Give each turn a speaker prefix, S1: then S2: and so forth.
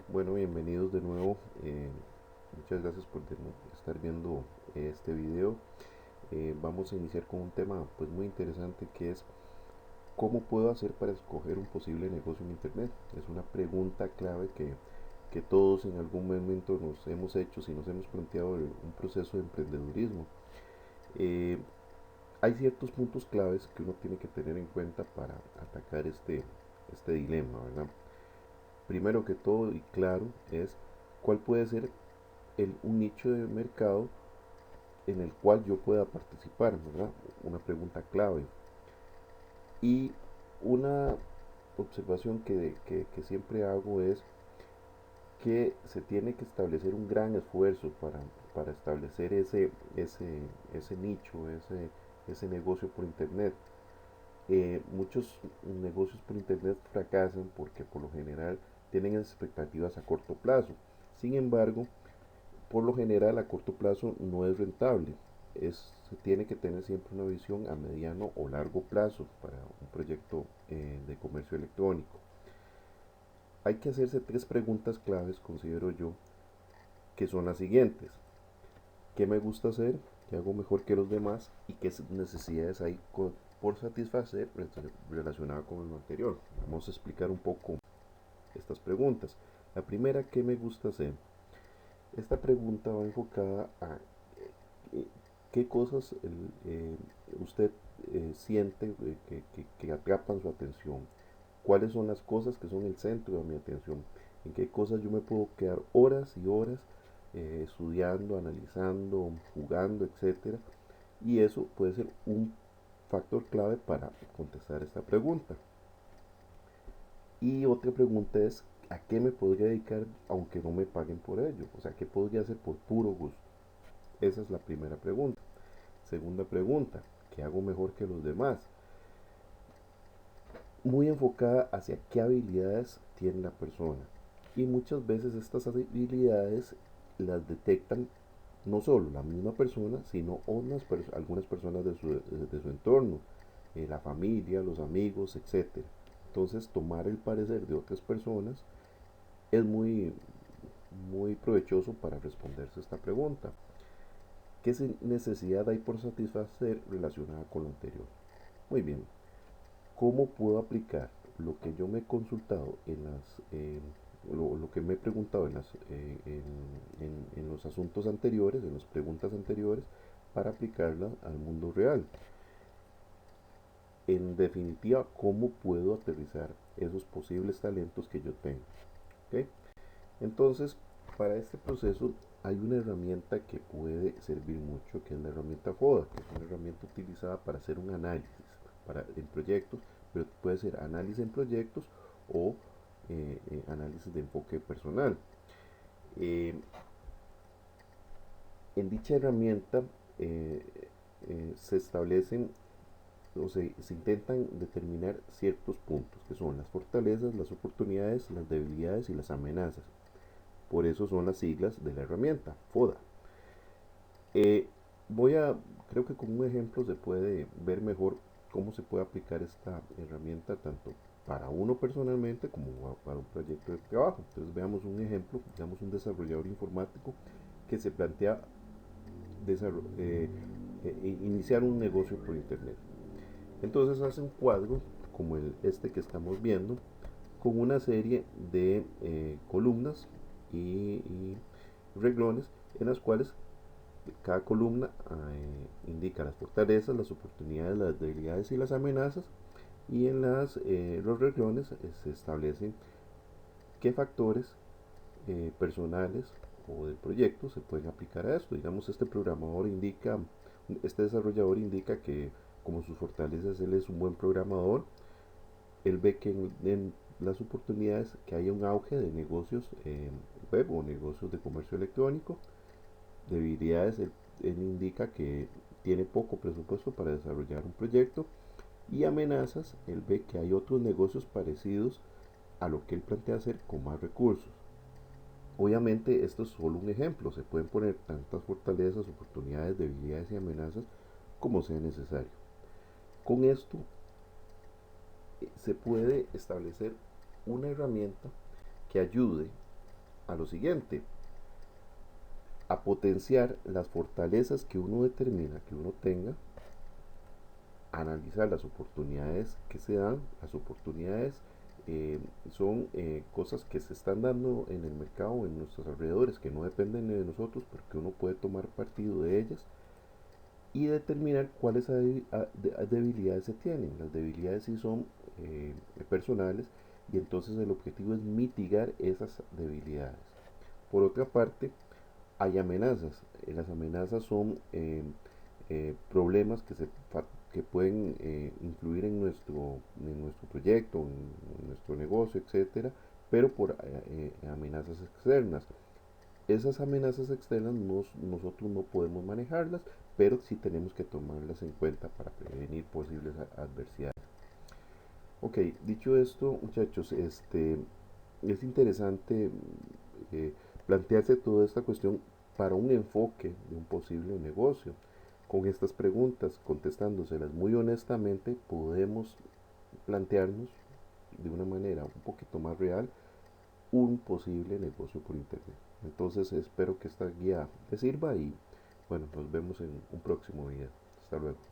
S1: Bueno, bienvenidos de nuevo. Muchas gracias por estar viendo este video. Vamos a iniciar con un tema pues muy interesante, que es cómo puedo hacer para escoger un posible negocio en internet. Es una pregunta clave que todos en algún momento nos hemos hecho si nos hemos planteado un proceso de emprendedurismo. Eh, Hay ciertos puntos claves que uno tiene que tener en cuenta para atacar este dilema, ¿verdad? Primero que todo y claro es cuál puede ser un nicho de mercado en el cual yo pueda participar, ¿verdad? Una pregunta clave. Y una observación que siempre hago es que se tiene que establecer un gran esfuerzo para establecer ese nicho, ese negocio por internet. Muchos negocios por internet fracasan porque por lo general tienen expectativas a corto plazo. Sin embargo, por lo general a corto plazo no es rentable. Se tiene que tener siempre una visión a mediano o largo plazo para un proyecto de comercio electrónico. Hay que hacerse tres preguntas claves, considero yo, que son las siguientes. ¿Qué me gusta hacer? ¿Qué hago mejor que los demás? ¿Y qué necesidades hay por satisfacer relacionada con lo anterior? Vamos a explicar un poco estas preguntas. La primera, ¿qué me gusta hacer? Esta pregunta va enfocada a eh, qué cosas usted siente que atrapan su atención, cuáles son las cosas que son el centro de mi atención, en qué cosas yo me puedo quedar horas y horas estudiando, analizando, jugando, etcétera. Y eso puede ser un factor clave para contestar esta pregunta. Y otra pregunta es, ¿a qué me podría dedicar aunque no me paguen por ello? O sea, ¿qué podría hacer por puro gusto? Esa es la primera pregunta. Segunda pregunta, ¿qué hago mejor que los demás? Muy enfocada hacia qué habilidades tiene la persona. Y muchas veces estas habilidades las detectan no solo la misma persona, sino algunas personas de su entorno, la familia, los amigos, etcétera. Entonces, tomar el parecer de otras personas es muy provechoso para responderse esta pregunta. ¿Qué necesidad hay por satisfacer relacionada con lo anterior? Muy bien, ¿cómo puedo aplicar lo que yo me he consultado lo que me he preguntado en los asuntos anteriores, en las preguntas anteriores, para aplicarla al mundo real? En definitiva, ¿cómo puedo aterrizar esos posibles talentos que yo tengo? ¿Ok? Entonces, para este proceso hay una herramienta que puede servir mucho, que es la herramienta FODA, que es una herramienta utilizada para hacer un análisis en proyectos, pero puede ser análisis en proyectos o análisis de enfoque personal. Eh, en dicha herramienta eh, se establecen o se intentan determinar ciertos puntos, que son las fortalezas, las oportunidades, las debilidades y las amenazas. Por eso son las siglas de la herramienta, FODA. Eh, voy a, creo que con un ejemplo se puede ver mejor cómo se puede aplicar esta herramienta tanto para uno personalmente como para un proyecto de trabajo. Entonces veamos un ejemplo, digamos un desarrollador informático que se plantea iniciar un negocio por internet. Entonces hace un cuadro como este que estamos viendo con una serie de columnas y reglones en las cuales cada columna indica las fortalezas, las oportunidades, las debilidades y las amenazas, y en los renglones se establecen qué factores personales o del proyecto se pueden aplicar a esto. Digamos, este desarrollador indica que como sus fortalezas él es un buen programador. Él ve que en las oportunidades que haya un auge de negocios web o negocios de comercio electrónico. Debilidades, él indica que tiene poco presupuesto para desarrollar un proyecto. Y amenazas, él ve que hay otros negocios parecidos a lo que él plantea hacer con más recursos. Obviamente esto es solo un ejemplo, se pueden poner tantas fortalezas, oportunidades, debilidades y amenazas como sea necesario. Con esto se puede establecer una herramienta que ayude a lo siguiente, a potenciar las fortalezas que uno determina que uno tenga, analizar las oportunidades que se dan. Las oportunidades son cosas que se están dando en el mercado, en nuestros alrededores, que no dependen de nosotros, pero que uno puede tomar partido de ellas y determinar cuáles debilidades se tienen. Las debilidades sí son personales, y entonces el objetivo es mitigar esas debilidades. Por otra parte, hay amenazas. Las amenazas son problemas que pueden influir en nuestro proyecto, en nuestro negocio, etcétera, pero por amenazas externas. Esas amenazas externas nosotros no podemos manejarlas, pero sí tenemos que tomarlas en cuenta para prevenir posibles adversidades. Ok, dicho esto, muchachos, es interesante plantearse toda esta cuestión para un enfoque de un posible negocio. Con estas preguntas, contestándoselas muy honestamente, podemos plantearnos de una manera un poquito más real un posible negocio por internet. Entonces espero que esta guía les sirva y bueno, nos vemos en un próximo video. Hasta luego.